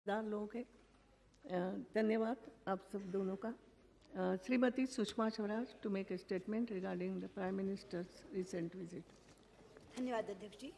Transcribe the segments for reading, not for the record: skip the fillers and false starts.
लोगों के धन्यवाद आप सब दोनों का। Shrimati Sushma Swaraj to make a statement regarding the prime minister's recent visit. धन्यवाद अध्यक्ष जी।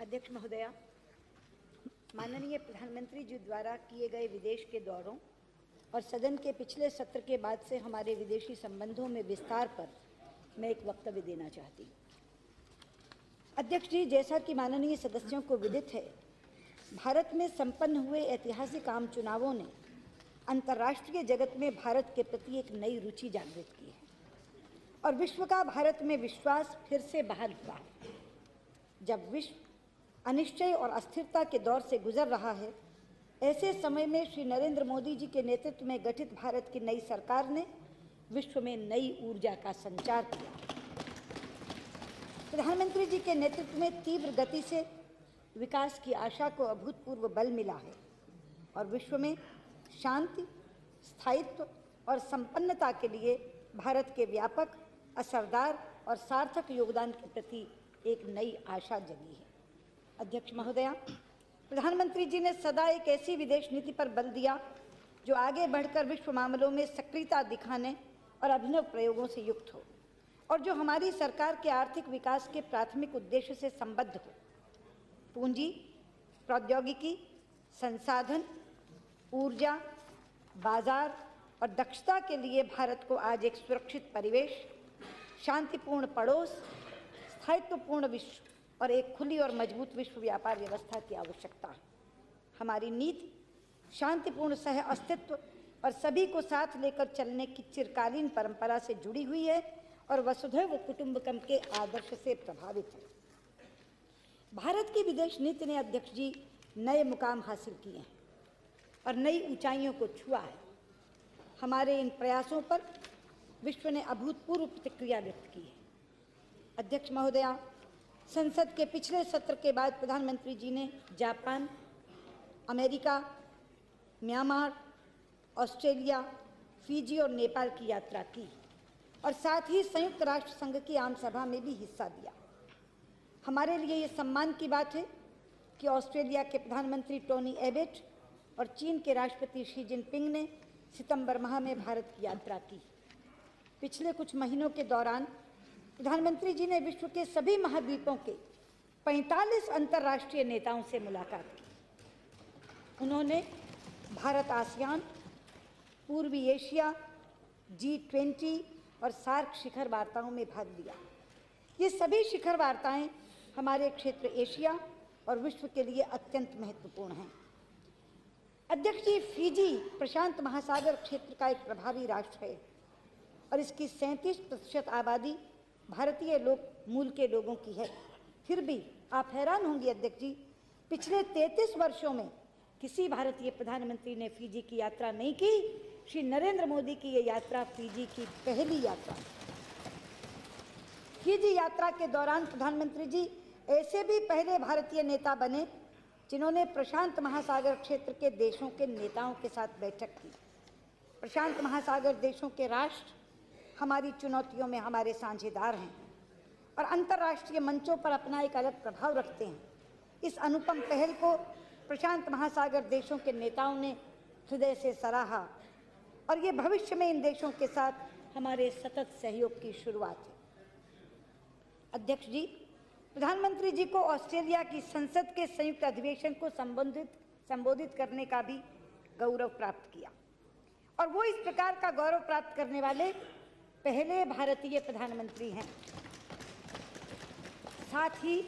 अध्यक्ष महोदया, माननीय प्रधानमंत्री जी द्वारा किए गए विदेश के दौरों और सदन के पिछले सत्र के बाद से हमारे विदेशी संबंधों में विस्तार पर मैं एक वक्तव्य देना चाहती हूँ। अध्यक्ष जी, जैसा कि माननीय सदस्यों को विदित है, भारत में संपन्न हुए ऐतिहासिक आम चुनावों ने अंतर्राष्ट्रीय जगत में भारत के प्रति एक नई रुचि जागृत की है और विश्व का भारत में विश्वास फिर से बहाल हुआ है। जब विश्व अनिश्चय और अस्थिरता के दौर से गुजर रहा है, ऐसे समय में श्री नरेंद्र मोदी जी के नेतृत्व में गठित भारत की नई सरकार ने विश्व में नई ऊर्जा का संचार किया। प्रधानमंत्री जी के नेतृत्व में तीव्र गति से विकास की आशा को अभूतपूर्व बल मिला है और विश्व में शांति, स्थायित्व और संपन्नता के लिए भारत के व्यापक, असरदार और सार्थक योगदान के प्रति एक नई आशा जगी है। अध्यक्ष महोदया, प्रधानमंत्री जी ने सदा एक ऐसी विदेश नीति पर बल दिया जो आगे बढ़कर विश्व मामलों में सक्रियता दिखाने और अभिनव प्रयोगों से युक्त हो और जो हमारी सरकार के आर्थिक विकास के प्राथमिक उद्देश्य से संबद्ध हो। पूंजी, प्रौद्योगिकी, संसाधन, ऊर्जा, बाजार और दक्षता के लिए भारत को आज एक सुरक्षित परिवेश, शांतिपूर्ण पड़ोस, स्थायित्वपूर्ण विश्व और एक खुली और मजबूत विश्व व्यापार व्यवस्था की आवश्यकता है। हमारी नीति शांतिपूर्ण सह अस्तित्व और सभी को साथ लेकर चलने की चिरकालीन परंपरा से जुड़ी हुई है और वसुधैव कुटुंबकम के आदर्श से प्रभावित है। भारत की विदेश नीति ने अध्यक्ष जी नए मुकाम हासिल किए हैं और नई ऊंचाइयों को छुआ है। हमारे इन प्रयासों पर विश्व ने अभूतपूर्व प्रतिक्रिया व्यक्त की है। अध्यक्ष महोदया, संसद के पिछले सत्र के बाद प्रधानमंत्री जी ने Japan, America, Myanmar, Australia, Fiji और नेपाल की यात्रा की और साथ ही संयुक्त राष्ट्र संघ की आम सभा में भी हिस्सा दिया। हमारे लिए ये सम्मान की बात है कि ऑस्ट्रेलिया के प्रधानमंत्री टोनी एबेट और चीन के राष्ट्रपति शी जिनपिंग ने सितंबर माह में भारत की यात्रा की। पिछले कुछ महीनों के दौरान प्रधानमंत्री जी ने विश्व के सभी महाद्वीपों के 45 अंतर्राष्ट्रीय नेताओं से मुलाकात की। उन्होंने भारत आसियान, पूर्वी एशिया, G20 और सार्क शिखर वार्ताओं में भाग लिया। ये सभी शिखर वार्ताएं हमारे क्षेत्र एशिया और विश्व के लिए अत्यंत महत्वपूर्ण हैं। अध्यक्ष जी, फिजी प्रशांत महासागर क्षेत्र का एक प्रभावी राष्ट्र है और इसकी 37% आबादी भारतीय मूल के लोगों की है। फिर भी आप हैरान होंगे अध्यक्ष जी, पिछले 33 वर्षों में किसी भारतीय प्रधानमंत्री ने फिजी की यात्रा नहीं की। श्री नरेंद्र मोदी की ये यात्रा फिजी की पहली यात्रा। फिजी यात्रा के दौरान प्रधानमंत्री जी ऐसे भी पहले भारतीय नेता बने जिन्होंने प्रशांत महासागर क्षेत्र के देशों के नेताओं के साथ बैठक की। प्रशांत महासागर देशों के राष्ट्र हमारी चुनौतियों में हमारे साझेदार हैं और अंतर्राष्ट्रीय मंचों पर अपना एक अलग प्रभाव रखते हैं। इस अनुपम पहल को प्रशांत महासागर देशों के नेताओं ने हृदय से सराहा और ये भविष्य में इन देशों के साथ हमारे सतत सहयोग की शुरुआत है। अध्यक्ष जी, प्रधानमंत्री जी को ऑस्ट्रेलिया की संसद के संयुक्त अधिवेशन को संबोधित करने का भी गौरव प्राप्त किया और वो इस प्रकार का गौरव प्राप्त करने वाले पहले भारतीय प्रधानमंत्री हैं। साथ ही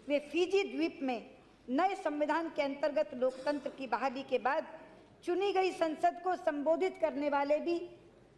वे फिजी द्वीप में नए संविधान के अंतर्गत लोकतंत्र की बहाली के बाद चुनी गई संसद को संबोधित करने वाले भी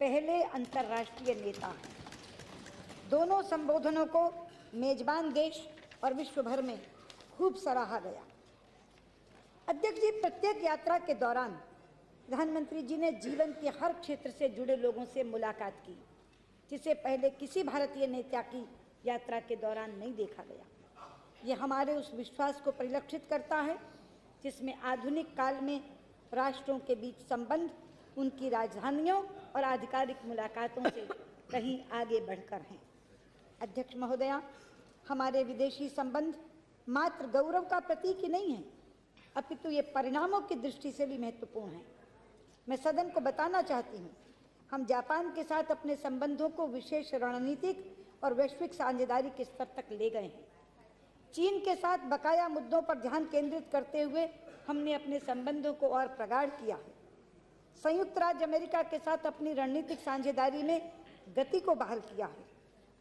पहले अंतर्राष्ट्रीय नेता हैं। दोनों संबोधनों को मेजबान देश और विश्व भर में खूब सराहा गया। अध्यक्ष जी, प्रत्येक यात्रा के दौरान प्रधानमंत्री जी ने जीवन के हर क्षेत्र से जुड़े लोगों से मुलाकात की, जिसे पहले किसी भारतीय नेता की यात्रा के दौरान नहीं देखा गया। ये हमारे उस विश्वास को परिलक्षित करता है जिसमें आधुनिक काल में राष्ट्रों के बीच संबंध उनकी राजधानियों और आधिकारिक मुलाकातों से कहीं आगे बढ़कर हैं। अध्यक्ष महोदया, हमारे विदेशी संबंध मात्र गौरव का प्रतीक ही नहीं है, अपितु ये परिणामों की दृष्टि से भी महत्वपूर्ण है। मैं सदन को बताना चाहती हूँ, हम जापान के साथ अपने संबंधों को विशेष रणनीतिक और वैश्विक साझेदारी के स्तर तक ले गए हैं। चीन के साथ बकाया मुद्दों पर ध्यान केंद्रित करते हुए हमने अपने संबंधों को और प्रगाढ़ किया है। संयुक्त राज्य अमेरिका के साथ अपनी रणनीतिक साझेदारी में गति को बहाल किया है।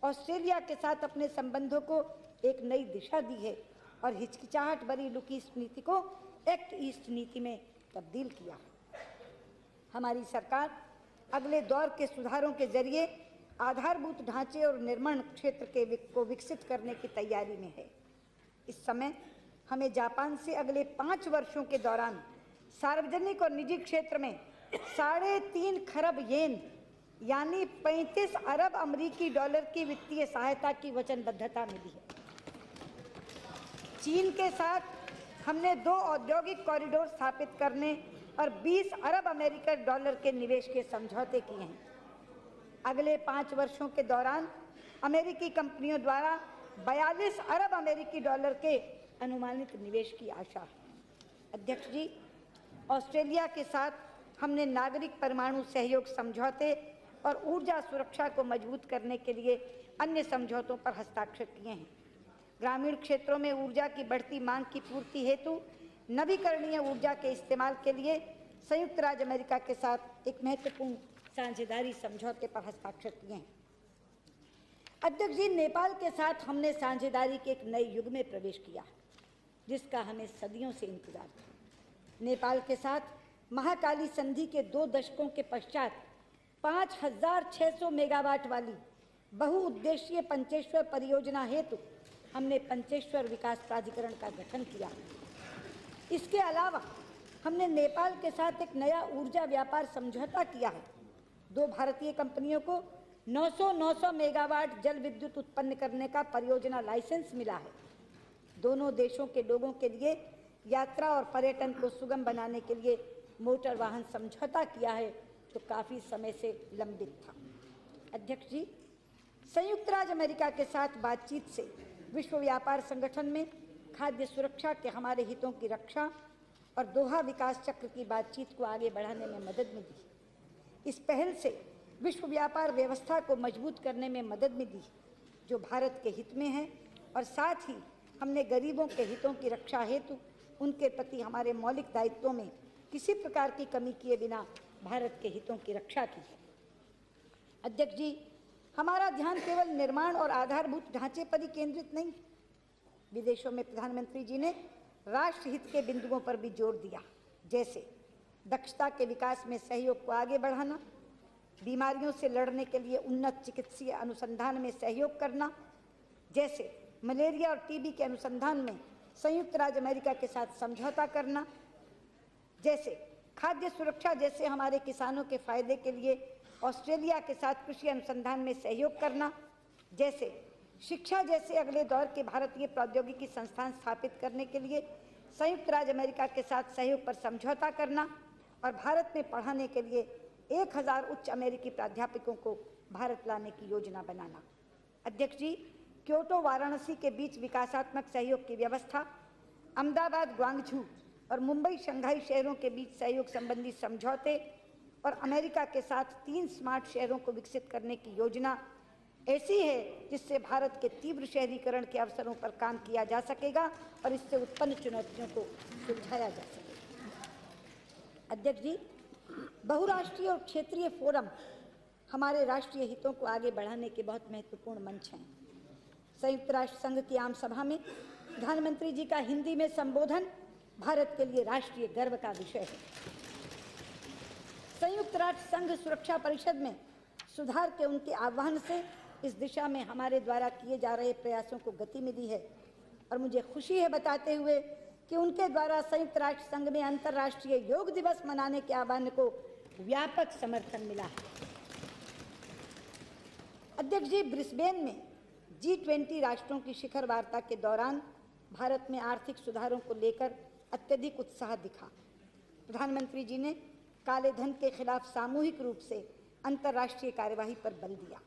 ऑस्ट्रेलिया के साथ अपने संबंधों को एक नई दिशा दी है और हिचकिचाहट भरी लुक ईस्ट नीति को एक्ट ईस्ट नीति में तब्दील किया है। हमारी सरकार अगले दौर के सुधारों के जरिए आधारभूत ढांचे और निर्माण क्षेत्र को विकसित करने की तैयारी में है। इस समय हमें जापान से अगले 5 वर्षों के दौरान सार्वजनिक और निजी क्षेत्र में 3.5 खरब येन यानी 35 अरब अमेरिकी डॉलर की वित्तीय सहायता की वचनबद्धता मिली है। चीन के साथ हमने 2 औद्योगिक कॉरिडोर स्थापित करने और 20 अरब अमेरिकन डॉलर के निवेश के समझौते किए हैं। अगले 5 वर्षों के दौरान अमेरिकी कंपनियों द्वारा 42 अरब अमेरिकी डॉलर के अनुमानित निवेश की आशा है। अध्यक्ष जी, ऑस्ट्रेलिया के साथ हमने नागरिक परमाणु सहयोग समझौते और ऊर्जा सुरक्षा को मजबूत करने के लिए अन्य समझौतों पर हस्ताक्षर किए हैं। ग्रामीण क्षेत्रों में ऊर्जा की बढ़ती मांग की पूर्ति हेतु नवीकरणीय ऊर्जा के इस्तेमाल के लिए संयुक्त राज्य अमेरिका के साथ एक महत्वपूर्ण साझेदारी समझौते पर हस्ताक्षर किए हैं। अध्यक्ष जी, नेपाल के साथ हमने साझेदारी के एक नए युग में प्रवेश किया, जिसका हमें सदियों से इंतजार था। नेपाल के साथ महाकाली संधि के 2 दशकों के पश्चात 5600 मेगावाट वाली बहुउद्देशीय पंचेश्वर परियोजना हेतु हमने पंचेश्वर विकास प्राधिकरण का गठन किया। इसके अलावा हमने नेपाल के साथ एक नया ऊर्जा व्यापार समझौता किया है। 2 भारतीय कंपनियों को 900 मेगावाट जल विद्युत उत्पन्न करने का परियोजना लाइसेंस मिला है। दोनों देशों के लोगों के लिए यात्रा और पर्यटन को सुगम बनाने के लिए मोटर वाहन समझौता किया है, जो काफ़ी समय से लंबित था। अध्यक्ष जी, संयुक्त राज्य अमेरिका के साथ बातचीत से विश्व व्यापार संगठन में खाद्य सुरक्षा के हमारे हितों की रक्षा और दोहा विकास चक्र की बातचीत को आगे बढ़ाने में मदद मिली। इस पहल से विश्व व्यापार व्यवस्था को मजबूत करने में मदद मिली, जो भारत के हित में है, और साथ ही हमने गरीबों के हितों की रक्षा हेतु उनके प्रति हमारे मौलिक दायित्वों में किसी प्रकार की कमी किए बिना भारत के हितों की रक्षा की है। अध्यक्ष जी, हमारा ध्यान केवल निर्माण और आधारभूत ढांचे पर ही केंद्रित नहीं। विदेशों में प्रधानमंत्री जी ने राष्ट्र हित के बिंदुओं पर भी जोर दिया, जैसे दक्षता के विकास में सहयोग को आगे बढ़ाना, बीमारियों से लड़ने के लिए उन्नत चिकित्सीय अनुसंधान में सहयोग करना, जैसे मलेरिया और टीबी के अनुसंधान में संयुक्त राज्य अमेरिका के साथ समझौता करना, जैसे खाद्य सुरक्षा जैसे हमारे किसानों के फायदे के लिए ऑस्ट्रेलिया के साथ कृषि अनुसंधान में सहयोग करना, जैसे शिक्षा जैसे अगले दौर के भारतीय प्रौद्योगिकी संस्थान स्थापित करने के लिए संयुक्त राज्य अमेरिका के साथ सहयोग पर समझौता करना और भारत में पढ़ाने के लिए 1000 उच्च अमेरिकी प्राध्यापकों को भारत लाने की योजना बनाना। अध्यक्ष जी, क्योटो वाराणसी के बीच विकासात्मक सहयोग की व्यवस्था, अहमदाबाद ग्वांगझू और मुंबई शंघाई शहरों के बीच सहयोग संबंधी समझौते और अमेरिका के साथ 3 स्मार्ट शहरों को विकसित करने की योजना ऐसी है जिससे भारत के तीव्र शहरीकरण के अवसरों पर काम किया जा सकेगा और इससे उत्पन्न चुनौतियों को सुलझाया जा सकेगा। अध्यक्ष जी, बहुराष्ट्रीय और क्षेत्रीय फोरम हमारे राष्ट्रीय हितों को आगे बढ़ाने के बहुत महत्वपूर्ण मंच हैं। संयुक्त राष्ट्र संघ की आम सभा में प्रधानमंत्री जी का हिंदी में संबोधन भारत के लिए राष्ट्रीय गर्व का विषय है। संयुक्त राष्ट्र संघ सुरक्षा परिषद में सुधार के उनके आह्वान से इस दिशा में हमारे द्वारा किए जा रहे प्रयासों को गति मिली है और मुझे खुशी है बताते हुए कि उनके द्वारा संयुक्त राष्ट्र संघ में अंतर्राष्ट्रीय योग दिवस मनाने के आह्वान को व्यापक समर्थन मिला है। अध्यक्ष जी, ब्रिस्बेन में G20 राष्ट्रों की शिखर वार्ता के दौरान भारत में आर्थिक सुधारों को लेकर अत्यधिक उत्साह दिखा। प्रधानमंत्री जी ने काले धन के खिलाफ सामूहिक रूप से अंतर्राष्ट्रीय कार्यवाही पर बल दिया।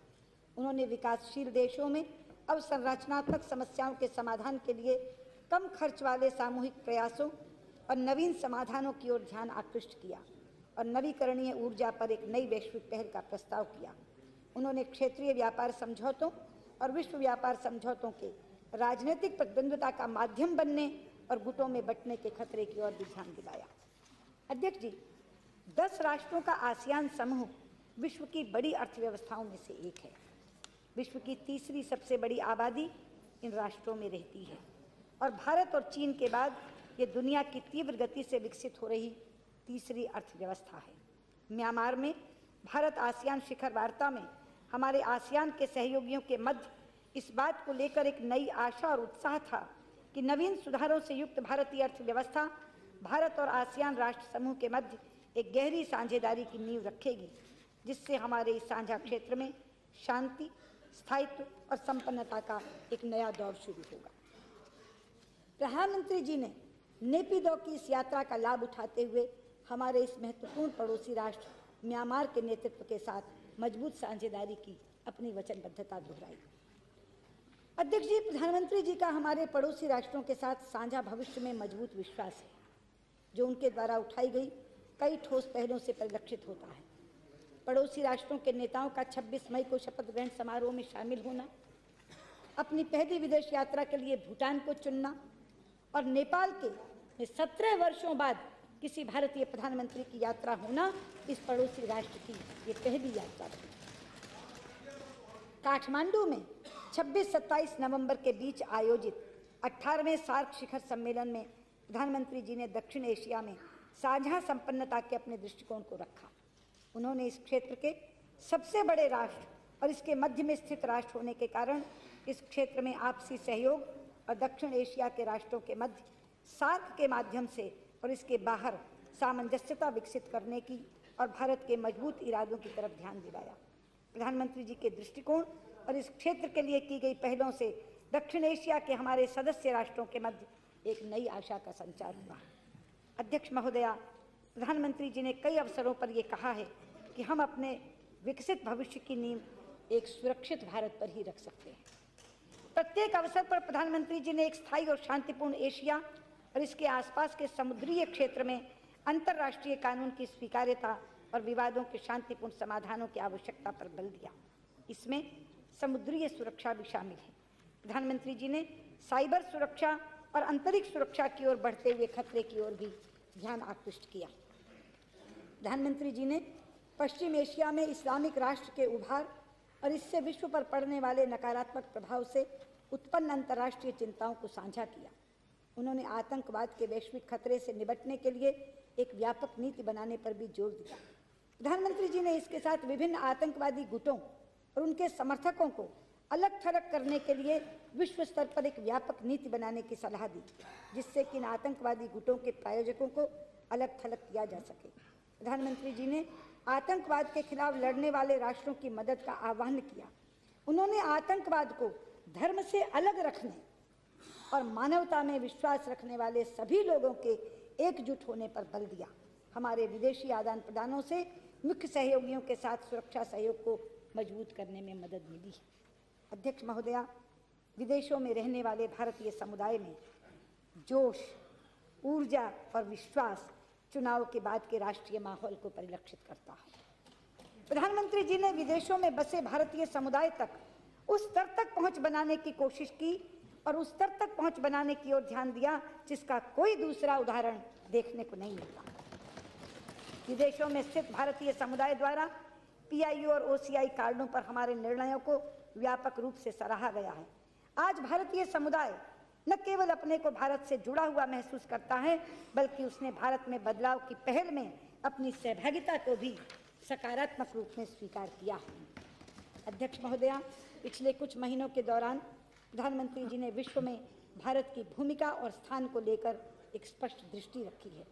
उन्होंने विकासशील देशों में अवसंरचनात्मक समस्याओं के समाधान के लिए कम खर्च वाले सामूहिक प्रयासों और नवीन समाधानों की ओर ध्यान आकृष्ट किया और नवीकरणीय ऊर्जा पर एक नई वैश्विक पहल का प्रस्ताव किया। उन्होंने क्षेत्रीय व्यापार समझौतों और विश्व व्यापार समझौतों के राजनीतिक प्रतिद्वंद्विता का माध्यम बनने और गुटों में बंटने के खतरे की ओर भी ध्यान दिलाया। अध्यक्ष जी, 10 राष्ट्रों का आसियान समूह विश्व की बड़ी अर्थव्यवस्थाओं में से एक है। विश्व की तीसरी सबसे बड़ी आबादी इन राष्ट्रों में रहती है और भारत और चीन के बाद ये दुनिया की तीव्र गति से विकसित हो रही तीसरी अर्थव्यवस्था है। म्यांमार में भारत आसियान शिखर वार्ता में हमारे आसियान के सहयोगियों के मध्य इस बात को लेकर एक नई आशा और उत्साह था कि नवीन सुधारों से युक्त भारतीय अर्थव्यवस्था भारत और आसियान राष्ट्र समूह के मध्य एक गहरी साझेदारी की नींव रखेगी, जिससे हमारे इस साझा क्षेत्र में शांति, स्थायित्व और संपन्नता का एक नया दौर शुरू होगा। प्रधानमंत्री जी ने नेपिडो की इस यात्रा का लाभ उठाते हुए हमारे इस महत्वपूर्ण पड़ोसी राष्ट्र म्यांमार के नेतृत्व के साथ मजबूत साझेदारी की अपनी वचनबद्धता दोहराई। अध्यक्ष जी, प्रधानमंत्री जी का हमारे पड़ोसी राष्ट्रों के साथ साझा भविष्य में मजबूत विश्वास है, जो उनके द्वारा उठाई गई कई ठोस पहलों से परिलक्षित होता है। पड़ोसी राष्ट्रों के नेताओं का 26 मई को शपथ ग्रहण समारोह में शामिल होना, अपनी पहली विदेश यात्रा के लिए भूटान को चुनना और नेपाल के 17 वर्षों बाद किसी भारतीय प्रधानमंत्री की यात्रा होना इस पड़ोसी राष्ट्र की ये पहली यात्रा थी। काठमांडू में 26-27 नवंबर के बीच आयोजित 18वें सार्क शिखर सम्मेलन में प्रधानमंत्री जी ने दक्षिण एशिया में साझा संपन्नता के अपने दृष्टिकोण को रखा। उन्होंने इस क्षेत्र के सबसे बड़े राष्ट्र और इसके मध्य में स्थित राष्ट्र होने के कारण इस क्षेत्र में आपसी सहयोग और दक्षिण एशिया के राष्ट्रों के मध्य सार्क के माध्यम से और इसके बाहर सामंजस्यता विकसित करने की और भारत के मजबूत इरादों की तरफ ध्यान दिलाया। प्रधानमंत्री जी के दृष्टिकोण और इस क्षेत्र के लिए की गई पहलों से दक्षिण एशिया के हमारे सदस्य राष्ट्रों के मध्य एक नई आशा का संचार हुआ। अध्यक्ष महोदया, प्रधानमंत्री जी ने कई अवसरों पर यह कहा है कि हम अपने विकसित भविष्य की नींव एक सुरक्षित भारत पर ही रख सकते हैं। प्रत्येक अवसर पर प्रधानमंत्री जी ने एक स्थायी और शांतिपूर्ण एशिया और इसके आसपास के समुद्रीय क्षेत्र में अंतर्राष्ट्रीय कानून की स्वीकार्यता और विवादों के शांतिपूर्ण समाधानों की आवश्यकता पर बल दिया। इसमें समुद्रीय सुरक्षा भी शामिल है। प्रधानमंत्री जी ने साइबर सुरक्षा और अंतरिक्ष सुरक्षा की ओर बढ़ते हुए खतरे की ओर भी ध्यान आकृष्ट किया। प्रधानमंत्री जी ने पश्चिम एशिया में इस्लामिक राष्ट्र के उभार और इससे विश्व पर पड़ने वाले नकारात्मक प्रभाव से उत्पन्न अंतर्राष्ट्रीय चिंताओं को साझा किया। उन्होंने आतंकवाद के वैश्विक खतरे से निपटने के लिए एक व्यापक नीति बनाने पर भी जोर दिया। प्रधानमंत्री जी ने इसके साथ विभिन्न आतंकवादी गुटों और उनके समर्थकों को अलग थलग करने के लिए विश्व स्तर पर एक व्यापक नीति बनाने की सलाह दी, जिससे कि इन आतंकवादी गुटों के प्रायोजकों को अलग थलग किया जा सके। प्रधानमंत्री जी ने आतंकवाद के खिलाफ लड़ने वाले राष्ट्रों की मदद का आह्वान किया। उन्होंने आतंकवाद को धर्म से अलग रखने और मानवता में विश्वास रखने वाले सभी लोगों के एकजुट होने पर बल दिया। हमारे विदेशी आदान प्रदानों से मुख्य सहयोगियों के साथ सुरक्षा सहयोग को मजबूत करने में मदद मिली है। अध्यक्ष महोदया, विदेशों में रहने वाले भारतीय समुदाय में जोश, ऊर्जा और विश्वास चुनाव के बाद के राष्ट्रीय माहौल को परिलक्षित करता है। प्रधानमंत्री जी ने विदेशों में बसे भारतीय समुदाय तक उस स्तर तक पहुंच बनाने की कोशिश की और उस स्तर तक पहुंच बनाने की ओर ध्यान दिया जिसका कोई दूसरा उदाहरण देखने को नहीं मिलता। विदेशों में स्थित भारतीय समुदाय द्वारा पीआईओ और ओसीआई कार्डों पर हमारे निर्णयों को व्यापक रूप से सराहा गया है। आज भारतीय समुदाय न केवल अपने को भारत से जुड़ा हुआ महसूस करता है, बल्कि उसने भारत में बदलाव की पहल में अपनी सहभागिता को भी सकारात्मक रूप में स्वीकार किया है। अध्यक्ष महोदया, पिछले कुछ महीनों के दौरान प्रधानमंत्री जी ने विश्व में भारत की भूमिका और स्थान को लेकर एक स्पष्ट दृष्टि रखी है,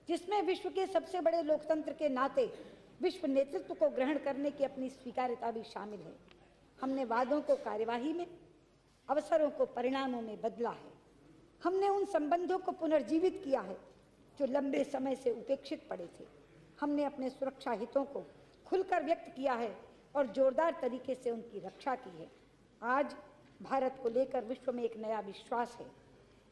जिसमें विश्व के सबसे बड़े लोकतंत्र के नाते विश्व नेतृत्व को ग्रहण करने की अपनी स्वीकार्यता भी शामिल है। हमने वादों को कार्यवाही में, अवसरों को परिणामों में बदला है। हमने उन संबंधों को पुनर्जीवित किया है जो लंबे समय से उपेक्षित पड़े थे। हमने अपने सुरक्षा हितों को खुलकर व्यक्त किया है और जोरदार तरीके से उनकी रक्षा की है। आज भारत को लेकर विश्व में एक नया विश्वास है।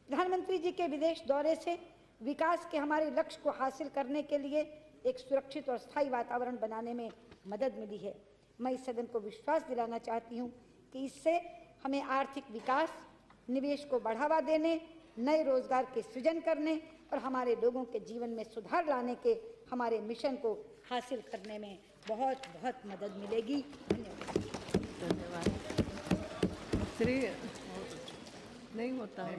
प्रधानमंत्री जी के विदेश दौरे से विकास के हमारे लक्ष्य को हासिल करने के लिए एक सुरक्षित और स्थायी वातावरण बनाने में मदद मिली है। मैं इस सदन को विश्वास दिलाना चाहती हूँ कि इससे हमें आर्थिक विकास, निवेश को बढ़ावा देने, नए रोजगार के सृजन करने और हमारे लोगों के जीवन में सुधार लाने के हमारे मिशन को हासिल करने में बहुत बहुत मदद मिलेगी। धन्यवाद। श्री नहीं होता है।